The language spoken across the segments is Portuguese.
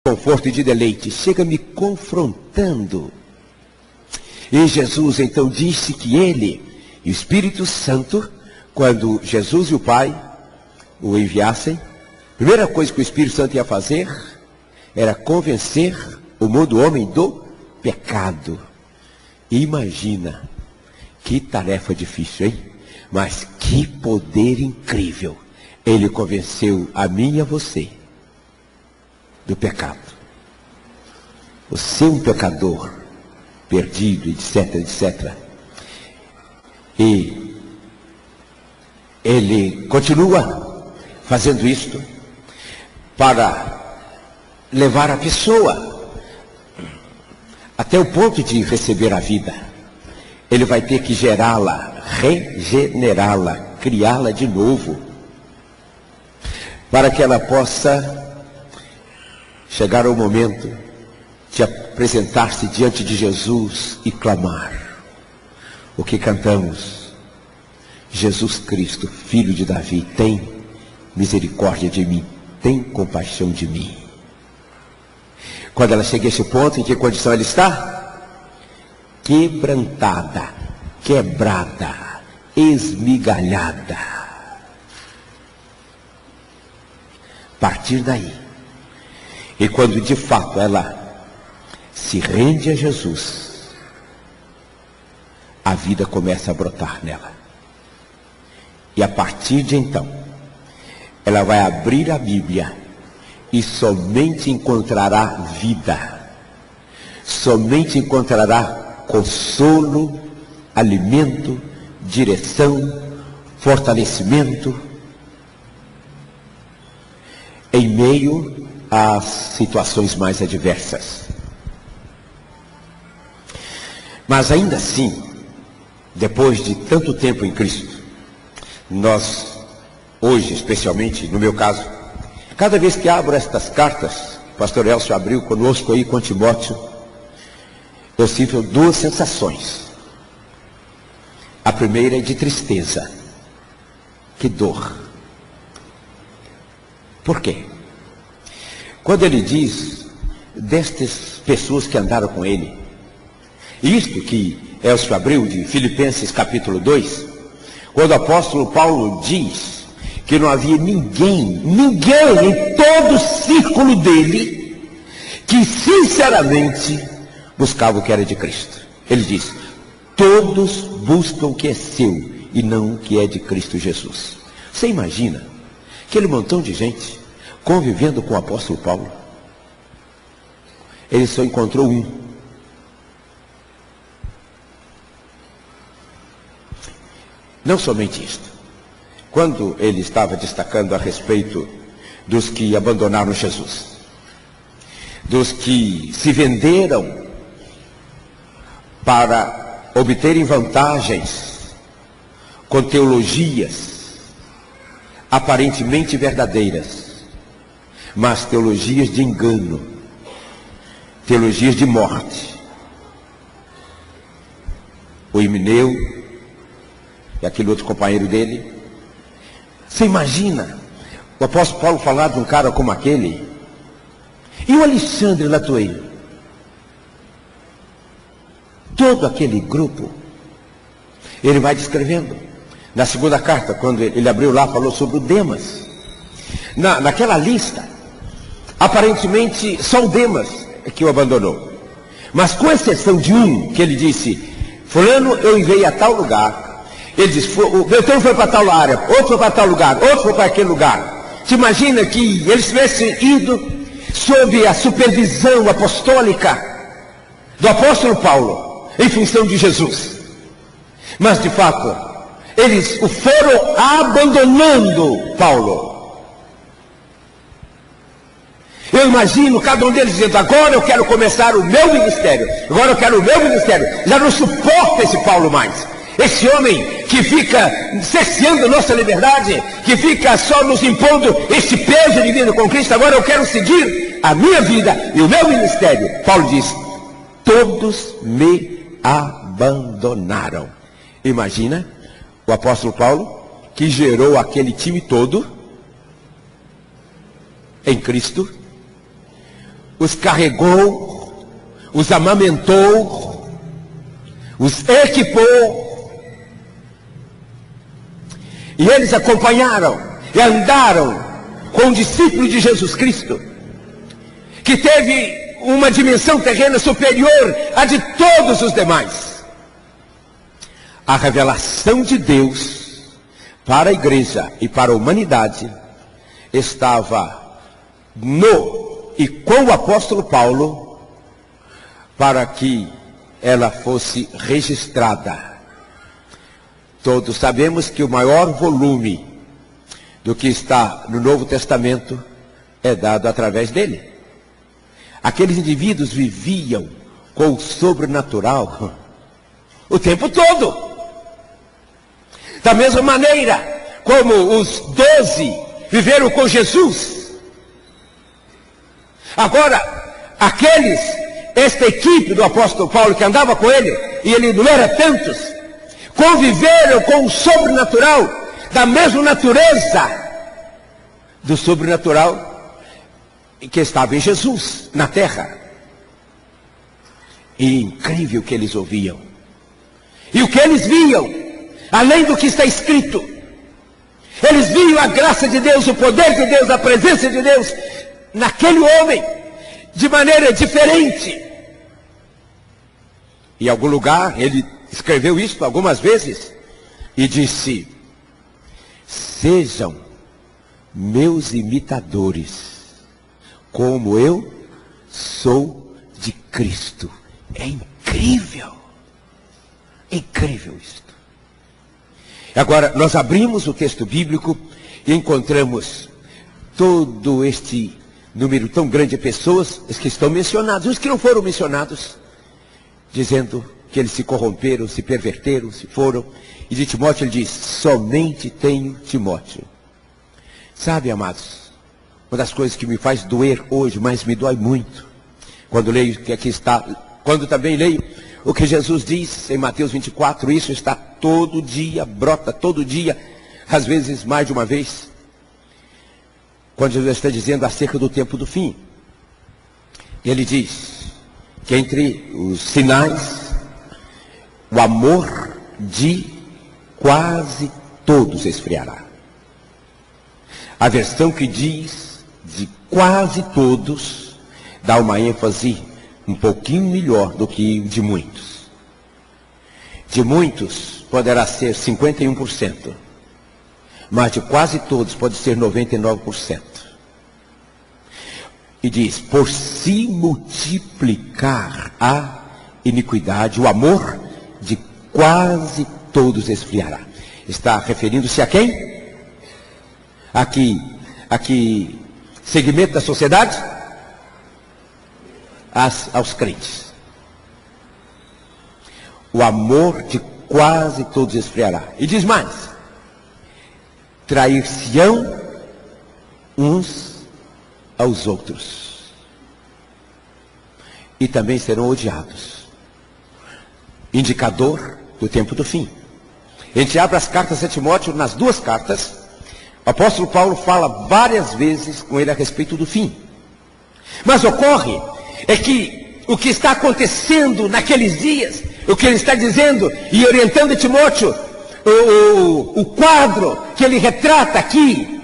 conforto e de deleite, chega me confrontando. E Jesus então disse que ele e o Espírito Santo, quando Jesus e o Pai o enviassem, a primeira coisa que o Espírito Santo ia fazer era convencer o mundo, o homem, do pecado. E imagina, que tarefa difícil, hein? Mas que poder incrível. Ele convenceu a mim e a você do pecado. Você é um pecador, perdido, etc, etc. E ele continua fazendo isto para levar a pessoa até o ponto de receber a vida. Ele vai ter que gerá-la, regenerá-la, criá-la de novo, para que ela possa chegar ao momento de apresentar-se diante de Jesus e clamar o que cantamos: Jesus Cristo, Filho de Davi, tem misericórdia de mim, tem compaixão de mim. Quando ela chega a esse ponto, em que condição ela está? Quebrantada, quebrada, esmigalhada. A partir daí, e quando de fato ela se rende a Jesus, a vida começa a brotar nela. E a partir de então, ela vai abrir a Bíblia e somente encontrará vida, somente encontrará consolo, alimento, direção, fortalecimento, em meio às situações mais adversas. Mas ainda assim, depois de tanto tempo em Cristo, nós, hoje, especialmente, no meu caso, cada vez que abro estas cartas, o pastor Elcio abriu conosco aí com Timóteo, eu sinto duas sensações. A primeira é de tristeza, que dor. Por quê? Quando ele diz destas pessoas que andaram com ele, isto que Elcio abriu de Filipenses capítulo 2, quando o apóstolo Paulo diz que não havia ninguém em todo o círculo dele que sinceramente buscava o que era de Cristo. Ele diz: todos buscam o que é seu e não o que é de Cristo Jesus. Você imagina aquele montão de gente convivendo com o apóstolo Paulo? Ele só encontrou um. Não somente isto. Quando ele estava destacando a respeito dos que abandonaram Jesus, dos que se venderam para obterem vantagens com teologias aparentemente verdadeiras, mas teologias de engano, teologias de morte. O Himeneu e aquele outro companheiro dele. Você imagina o apóstolo Paulo falar de um cara como aquele? E o Alexandre Latoei? Todo aquele grupo, ele vai descrevendo. Na segunda carta, quando ele abriu lá, falou sobre o Demas. Naquela lista, aparentemente só o Demas é que o abandonou. Mas com exceção de um, que ele disse: fulano eu enviei a tal lugar. Ele disse: o Beltrão foi para tal área, outro foi para tal lugar, outro foi para aquele lugar. Se imagina que eles tivessem ido sob a supervisão apostólica do apóstolo Paulo, em função de Jesus. Mas de fato, eles o foram abandonando Paulo. Eu imagino cada um deles dizendo: agora eu quero começar o meu ministério, agora eu quero o meu ministério. Já não suporto esse Paulo mais. Esse homem que fica cerceando nossa liberdade, que fica só nos impondo esse peso divino com Cristo, agora eu quero seguir a minha vida e o meu ministério. Paulo diz: todos me abandonaram. Imagina o apóstolo Paulo, que gerou aquele time todo em Cristo, os carregou, os amamentou, os equipou. E eles acompanharam e andaram com o discípulo de Jesus Cristo, que teve uma dimensão terrena superior à de todos os demais. A revelação de Deus para a igreja e para a humanidade estava no e com o apóstolo Paulo, para que ela fosse registrada. Todos sabemos que o maior volume do que está no Novo Testamento é dado através dele. Aqueles indivíduos viviam com o sobrenatural o tempo todo. Da mesma maneira como os 12 viveram com Jesus. Agora, esta equipe do apóstolo Paulo que andava com ele, e ele não era tantos, conviveram com o sobrenatural, da mesma natureza do sobrenatural que estava em Jesus, na terra. E incrível que eles ouviam. E o que eles viam, além do que está escrito, eles viam a graça de Deus, o poder de Deus, a presença de Deus naquele homem, de maneira diferente. Em algum lugar, ele escreveu isso algumas vezes, e disse: sejam meus imitadores, como eu sou de Cristo. É incrível. Incrível isto. Agora, nós abrimos o texto bíblico e encontramos todo este número tão grande de pessoas que estão mencionados, os que não foram mencionados, dizendo que eles se corromperam, se perverteram, se foram. E de Timóteo ele diz: somente tenho Timóteo. Sabe, amados, uma das coisas que me faz doer hoje, mas me dói muito, quando leio que aqui está, quando também leio o que Jesus diz em Mateus 24, isso está todo dia, brota todo dia, às vezes mais de uma vez, quando Jesus está dizendo acerca do tempo do fim. Ele diz que entre os sinais, o amor de quase todos esfriará. A versão que diz de quase todos dá uma ênfase um pouquinho melhor do que de muitos. De muitos poderá ser 51%, mas de quase todos pode ser 99%. E diz: por se multiplicar a iniquidade, o amor de quase todos esfriará. Está referindo-se a quem? Aqui segmento da sociedade? Aos crentes. O amor de quase todos esfriará. E diz mais: trair-se-ão uns aos outros, e também serão odiados. Indicador do tempo do fim. A gente abre as cartas a Timóteo, nas duas cartas, o apóstolo Paulo fala várias vezes com ele a respeito do fim. Mas ocorre é que o que está acontecendo naqueles dias, o que ele está dizendo e orientando Timóteo, o quadro que ele retrata aqui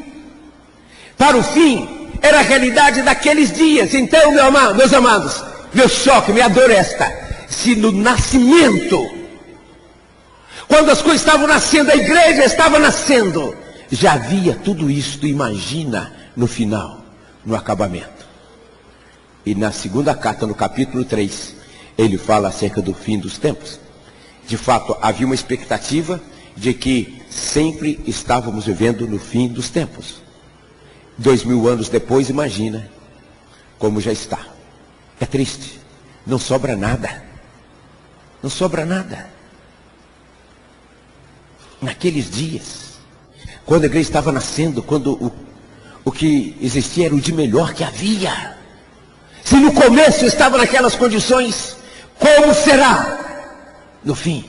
para o fim, era a realidade daqueles dias. Então, meus amados, meu choque, minha dor é esta: se no nascimento, quando as coisas estavam nascendo, a igreja estava nascendo, já havia tudo isto, imagina no final, no acabamento. E na segunda carta, no capítulo 3, ele fala acerca do fim dos tempos. De fato, havia uma expectativa de que sempre estávamos vivendo no fim dos tempos. 2000 anos depois, imagina como já está. É triste, não sobra nada. Não sobra nada. Naqueles dias, quando a igreja estava nascendo, quando o que existia era o de melhor que havia. Se no começo estava naquelas condições, como será no fim?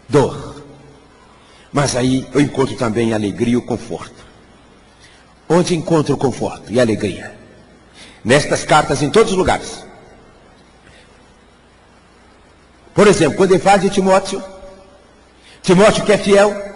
Dor. Mas aí eu encontro também a alegria e o conforto. Onde encontro o conforto e a alegria? Nestas cartas, em todos os lugares. Por exemplo, quando ele fala de Timóteo, Timóteo que é fiel,